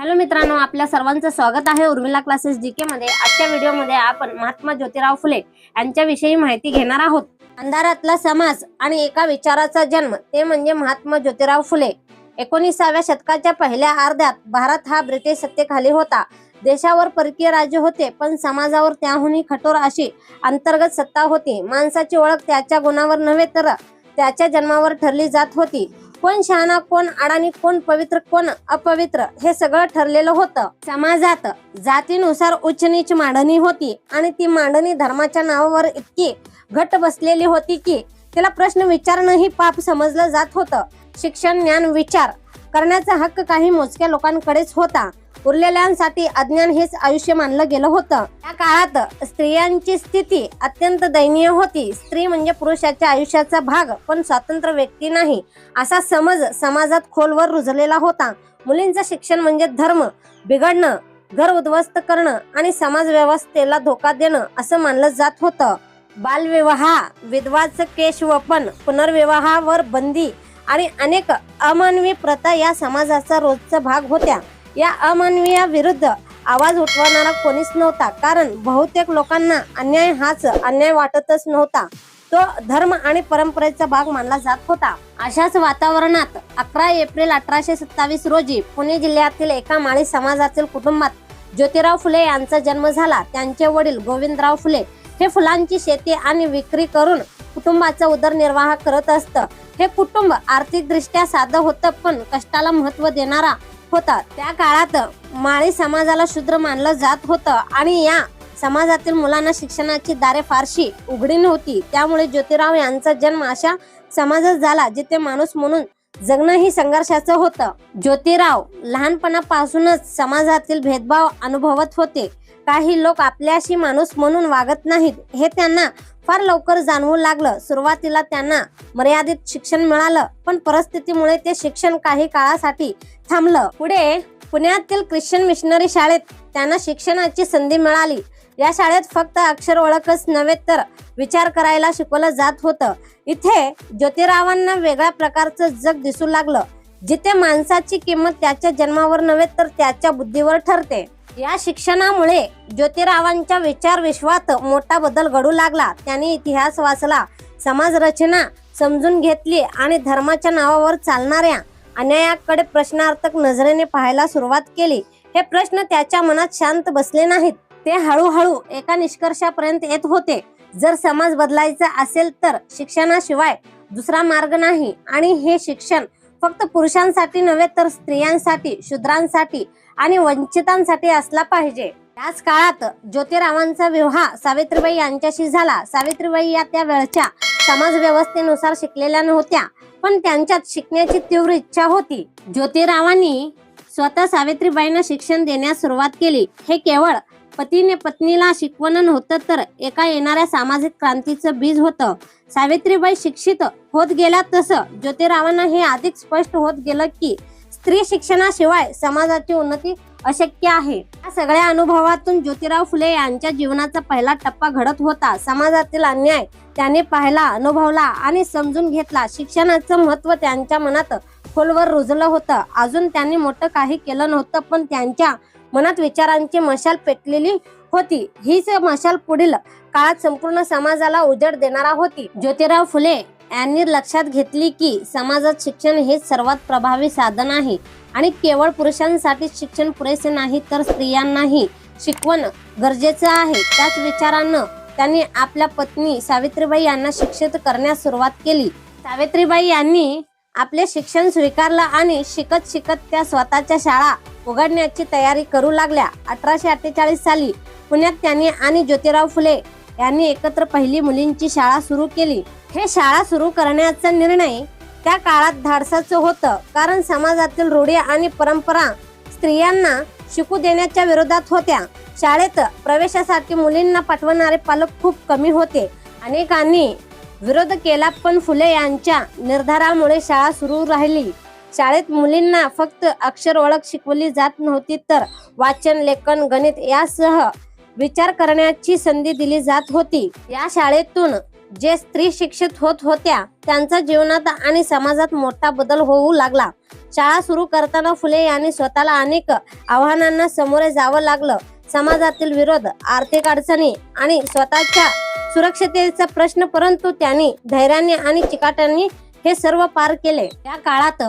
Hello मित्रांनो, आपल्या सर्वांचं स्वागत आहे उर्मिला क्लासेस जीके मध्ये। आजच्या व्हिडिओमध्ये आपण महात्मा ज्योतिराव फुले यांच्याविषयी माहिती घेणार आहोत। अंधारातला समाज आणि एका विचाराचा जन्म, ते म्हणजे महात्मा ज्योतिराव फुले। 19व्या शतकाच्या पहिल्या अर्ध्यात भारत हा ब्रिटिश सत्तेखाली होता। देशावर परकीय राज्य होते, पण समाजावर त्याहूनही कठोर अशी अंतर्गत सत्ता होती। माणसाची ओळख त्याच्या गुणावर नव्हे तर त्याच्या जन्मावर ठरली जात होती। कोण शहाणा, कोण अडाणी, कोण पवित्र, कोण अपवित्र, हे सगळं ठरलेलं होतं। समाजात जातीनुसार उच्च नीच मांडणी होती आणि ती मांडणी धर्माच्या नावावर इतकी घट्ट बसलेली होती की तिला प्रश्न विचारणंही पाप समजलं जात होतं। शिक्षण, ज्ञान, विचार करण्याचा हक्क काही मोजक्या लोकांकडेच होता। उरलेल्यांसाठी अज्ञान हेच आयुष्य मानलं गेलं होतं। त्या काळात स्त्रियांची स्थिती अत्यंत दयनीय होती। स्त्री म्हणजे पुरुषाच्या आयुष्याचा भाग, पण स्वतंत्र व्यक्ती नाही, असा समज समाजात खोलवर रुजलेला होता। मुलींचं शिक्षण म्हणजे धर्म बिघडणं, घर उद्ध्वस्त करणं आणि समाज व्यवस्थेला धोका देणं असं मानलं जात होतं। बालविवाह, विधवाचं केशवपन, पुनर्विवाहावर बंदी आणि अनेक अमानवी प्रथा या समाजाचा रोजचा भाग होत्या। या अमानवीय विरुद्ध आवाज उठवणारा कोणीच नव्हता, कारण बहुतेक लोकांना अन्याय हाच अन्याय वाटतच नव्हता, तो धर्म आणि परंपरेचा भाग मानला जात होता। अशाच वातावरणात 11 एप्रिल 1827 रोजी पुणे जिल्ह्यातील एका माळी समाजातील कुटुंबात ज्योतिराव फुले यांचा जन्म झाला। त्यांचे वडील गोविंदराव फुले हे फुलांची शेती आणि विक्री करून कुटुंबाचा उदरनिर्वाह करत असत। हे कुटुंब आर्थिकदृष्ट्या साधं होतं, पण कष्टाला महत्त्व देणारा होता। त्या काळात माळी समाजाला शूद्र मानलं जात होतं आणि या समाजातील मुलांना शिक्षणाची दारे फारशी उघडी नव्हती। त्यामुळे ज्योतिराव यांचा जन्म अशा समाजात झाला जिथे माणूस म्हणून जगणंही संघर्षाचं होतं। ज्योतिराव लहानपणापासूनच समाजातील भेदभाव अनुभवत होते। काही लोक आपल्याशी माणूस म्हणून वागत नाहीत, हे त्यांना फार लवकर जाणवू लागलं। सुरुवातीला त्यांना मर्यादित शिक्षण मिळालं, पण परिस्थितीमुळे ते शिक्षण काही काळासाठी थांबलं। पुढे पुण्यातील ख्रिश्चन मिशनरी शाळेत त्यांना शिक्षणाची संधी मिळाली। या शाळेत फक्त अक्षर ओळखच नव्हे तर विचार करायला शिकवलं जात होतं। इथे ज्योतिरावांना वेगळ्या प्रकारचं जग दिसू लागलं, जिथे माणसाची किंमत त्याच्या जन्मावर नव्हे तर त्याच्या बुद्धीवर ठरते। या शिक्षणामुळे ज्योतिरावांच्या विचार विश्वात मोठा बदल घडू लागला। त्यांनी इतिहास वाचला, समाज रचना समजून घेतली आणि धर्माच्या नावावर चालणाऱ्या अन्यायाकडे प्रश्नार्थक नजरेने पाहायला सुरुवात केली। हे प्रश्न त्याच्या मनात शांत बसले नाहीत, ते हळूहळू एका निष्कर्षापर्यंत येत होते। जर समाज बदलायचा असेल तर शिक्षणाशिवाय दुसरा मार्ग नाही, आणि हे शिक्षण फक्त पुरुषांसाठी नव्हे तर स्त्रियांसाठी, शूद्रांसाठी आणि वंचितांसाठी असला पाहिजे। याच काळात ज्योतिरावांचा विवाह सावित्रीबाई यांच्याशी झाला। सावित्रीबाई या त्या वेळच्या समाज व्यवस्थेनुसार शिकलेल्या नव्हत्या, पण त्यांच्यात शिकण्याची तीव्र इच्छा होती। ज्योतिरावांनी स्वतः सावित्रीबाईंना शिक्षण देण्यास सुरुवात केली। हे केवळ पतीने पत्नीला शिकवण नव्हतं, तर एका येणाऱ्या सामाजिक क्रांतीचं बीज होतं। सावित्रीबाई शिक्षित होत गेल्या तसं ज्योतिरावांना हे अधिक स्पष्ट होत गेलं की स्त्री शिक्षणाशिवाय समाजाची उन्नती अशक्य आहे। या सगळ्या अनुभवातून ज्योतिराव फुले यांच्या जीवनाचा पहिला टप्पा घडत होता। समाजातील अन्याय त्यांनी पाहिला, अनुभवला आणि समजून घेतला। शिक्षणाचं महत्त्व त्यांच्या मनात खोलवर रुजलं होतं। अजून त्यांनी मोठं काही केलं नव्हतं, पण त्यांच्या मनात विचारांची मशाल पेटलेली होती। हीच मशाल पुढील काळात संपूर्ण समाजाला उजेड देणारा होती। ज्योतिराव फुले यांनी लक्षात घेतली की समाजात शिक्षण हेच सर्वात प्रभावी साधन आहे आणि केवळ पुरुषांसाठी शिक्षण पुरेसे नाही, तर स्त्रियांनाही शिकवण गरजेचं आहे। त्याच विचारानं त्यांनी आपल्या पत्नी सावित्रीबाई यांना शिक्षित करण्यास सुरुवात केली। सावित्रीबाई यांनी आपले शिक्षण स्वीकारलं आणि शिकत शिकत त्या स्वतःच्या शाळा उघडण्याची तयारी करू लागल्या। 1848 साली पुण्यात त्यांनी आणि ज्योतिराव फुले यांनी एकत्र पहिली मुलींची शाळा सुरू केली। हे शाळा सुरू करण्याचा निर्णय त्या काळात धाडसाचं होतं, कारण समाजातील रूढी आणि परंपरा स्त्रियांना शिकू देण्याच्या विरोधात होत्या। शाळेत प्रवेशासाठी मुलींना पाठवणारे पालक खूप कमी होते। अनेकांनी विरोध केला, पण फुले यांच्या निर्धारामुळे शाळा सुरू राहिली। शाळेत मुलींना फक्त अक्षर ओळख शिकवली जात नव्हती, तर वाचन, लेखन, गणित यासह विचार करण्याची संधी दिली जात होती। या शाळेतून जे स्त्री शिक्षित होत होत्या त्यांच्या जीवनात आणि समाजात मोठा बदल होऊ लागला. शाळा सुरू करताना फुले यांनी स्वतःला अनेक आव्हानांना सामोरे जावं लागलं. समाजातील विरोध, आर्थिक अडचणी आणि स्वतःच्या सुरक्षिततेचा प्रश्न, परंतु त्यांनी धैर्याने आणि चिकाटीने हे सर्व पार केले. या काळात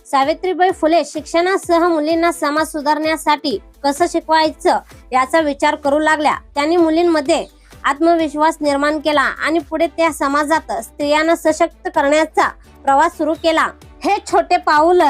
सावित्रीबाई फुले शिक्षणासह मुलींना समाज सुधारण्यासाठी कसं शिकवायचं याचा विचार करू लागल्या. त्यांनी मुलींमध्ये आत्मविश्वास निर्माण केला आणि पुढे त्या समाजात स्त्रियांना सशक्त करण्याचा प्रवास सुरू केला. हे छोटे पाऊल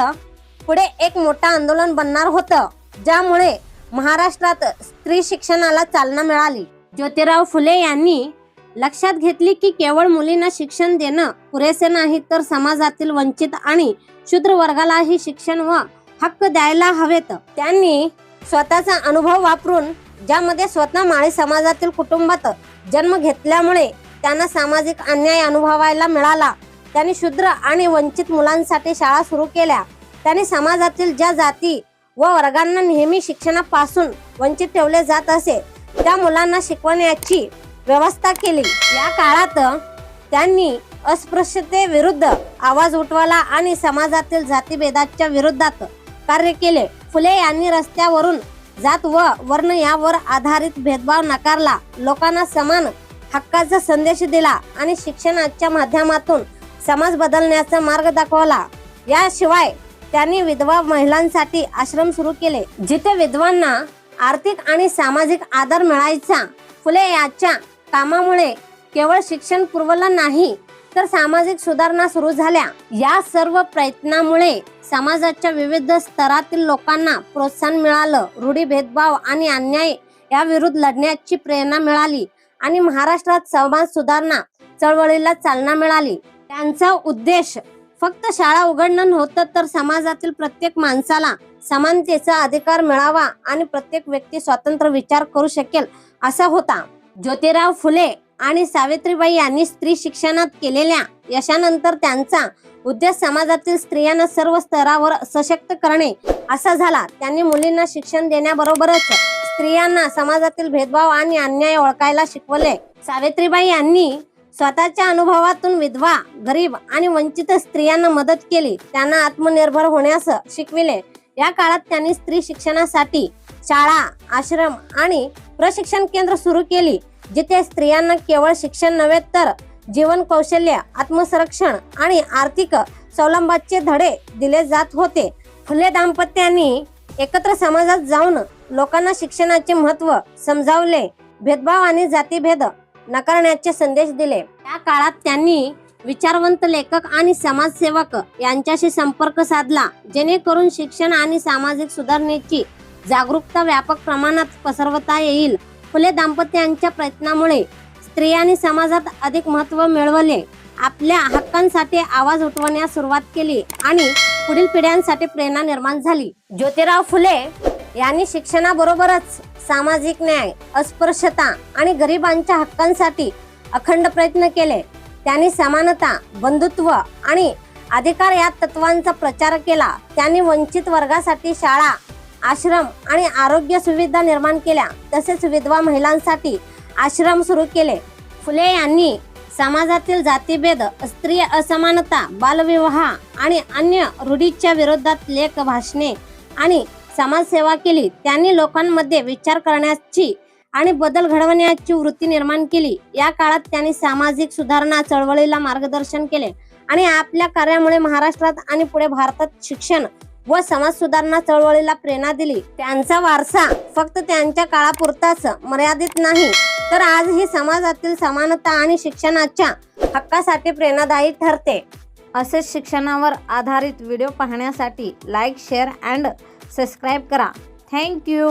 पुढे एक मोठं आंदोलन बनणार होतं, ज्यामुळे महाराष्ट्रात स्त्री शिक्षणाला चालना मिळाली. ज्योतिराव फुले यांनी लक्षात घेतले की केवळ मुलींना शिक्षण देणं पुरेसे नाही, तर समाजातील वंचित आणि शूद्र वर्गालाही शिक्षण व हक्क द्यायला हवेत. त्यांनी स्वतःचा अनुभव वापरून, ज्यामध्ये स्वतः माळी समाजातील कुटुंबात जन्म घेतल्यामुळे त्यांना सामाजिक अन्याय अनुभवायला मिळाला. त्यांनी शूद्र आणि वंचित मुलांसाठी शाळा सुरू केल्या. त्यांनी समाजातील ज्या जाती व वर्गांना नेहमी शिक्षणापासून वंचित ठेवले जात असे त्या मुलांना शिकवण्याची व्यवस्था केली. या काळात त्यांनी अस्पृश्यतेविरुद्ध आवाज उठवला आणि समाजातील जातीभेदाच्या विरोधात कार्य केले. फुले यांनी रस्त्यावरून जात व वर्ण यावर आधारित भेदभाव नाकारला, लोकांना समान हक्काचा संदेश दिला आणि शिक्षणाच्या माध्यमातून समाज बदलण्याचा मार्ग दाखवला. याशिवाय त्यांनी विधवा महिलांसाठी आश्रम सुरू केले, जिथे विधवांना आर्थिक आणि सामाजिक आधार मिळायचा. फुले यांच्या कामामुळे केवळ शिक्षण पुरवलं नाही, तर सामाजिक सुधारणा सुरू झाल्या. या सर्व प्रयत्नामुळे समाजाच्या विविध स्तरातील लोकांना प्रोत्साहन मिळालं. रूढी, भेदभाव आणि अन्याय याविरुद्ध लढण्याची प्रेरणा मिळाली आणि महाराष्ट्रात समाज सुधारणा चळवळीला चालना मिळाली. त्यांचा उद्देश फक्त शाळा उघडणं नव्हतं, तर समाजातील प्रत्येक माणसाला समानतेचा अधिकार मिळावा आणि प्रत्येक व्यक्ती स्वतंत्र विचार करू शकेल असा होता. ज्योतिराव फुले आणि सावित्रीबाई यांनी स्त्री शिक्षणात केलेल्या यशानंतर त्यांचा उद्देश समाजातील स्त्रियांना सर्व स्तरावर सशक्त करणे असा झाला. त्यांनी मुलींना शिक्षण देण्याबरोबरच स्त्रियांना समाजातील भेदभाव आणि अन्याय ओळखायला शिकवले. सावित्रीबाई यांनी स्वतःच्या अनुभवातून विधवा, गरीब आणि वंचित स्त्रियांना मदत केली. त्यांना आत्मनिर्भर होण्यास शिकविले. या काळात त्यांनी स्त्री शिक्षणासाठी शाळा, आश्रम आणि प्रशिक्षण केंद्र सुरू केली, जिथे स्त्रियांना केवळ शिक्षण नव्हे तर जीवन कौशल्य, आत्मसंरक्षण आणि आर्थिक स्वावलंबनाचे धडे दिले जात होते. फुले दाम्पत्याने एकत्र समाजात जाऊन लोकांना शिक्षणाचे महत्त्व समजावले, भेदभाव आणि जातीभेद नाकारण्याचे संदेश दिले. या काळात त्यांनी विचारवंत लेखक आणि समाजसेवक यांच्याशी संपर्क साधला, जेणेकरून शिक्षण आणि सामाजिक सुधारणेची जागरूकता व्यापक प्रमाणात पसरवता येईल. फुले दाम्पत्यांच्या प्रयत्नामुळे स्त्रियांनी समाजात अधिक महत्त्व मिळवले, आपल्या हक्कांसाठी आवाज उठवण्यास सुरुवात केली आणि पुढील पिढ्यांसाठी प्रेरणा निर्माण झाली. ज्योतिराव फुले यांनी शिक्षणाबरोबरच सामाजिक न्याय, अस्पृश्यता आणि गरिबांच्या हक्कांसाठी अखंड प्रयत्न केले. त्यांनी समानता, बंधुत्व आणि अधिकार या तत्वांचा प्रचार केला. त्यांनी वंचित वर्गासाठी शाळा, आश्रम आणि आरोग्य सुविधा निर्माण केल्या, तसेच विधवा महिलांसाठी आश्रम सुरू केले. फुले यांनी समाजातील जातीभेद, स्त्री असमानता, बालविवाह आणि अन्य रूढीच्या विरोधात लेख, भाषणे आणि समाजसेवा केली. त्यांनी लोकांमध्ये विचार करण्याची आणि बदल घडवण्याची वृत्ती निर्माण केली. या काळात त्यांनी सामाजिक सुधारणा चळवळीला मार्गदर्शन केले आणि आपल्या कार्यामुळे महाराष्ट्रात आणि पुढे भारतात शिक्षण व समाज सुधारणा चळवळीला प्रेरणा दिली. त्यांचा वारसा फक्त त्यांच्या काळापुरताच मर्यादित नाही, तर आजही समाजातील समानता आणि शिक्षणाच्या हक्कासाठी प्रेरणादायी ठरते. असेच शिक्षणावर आधारित व्हिडिओ पाहण्यासाठी लाईक, शेअर अँड सबस्क्राईब करा. थँक्यू.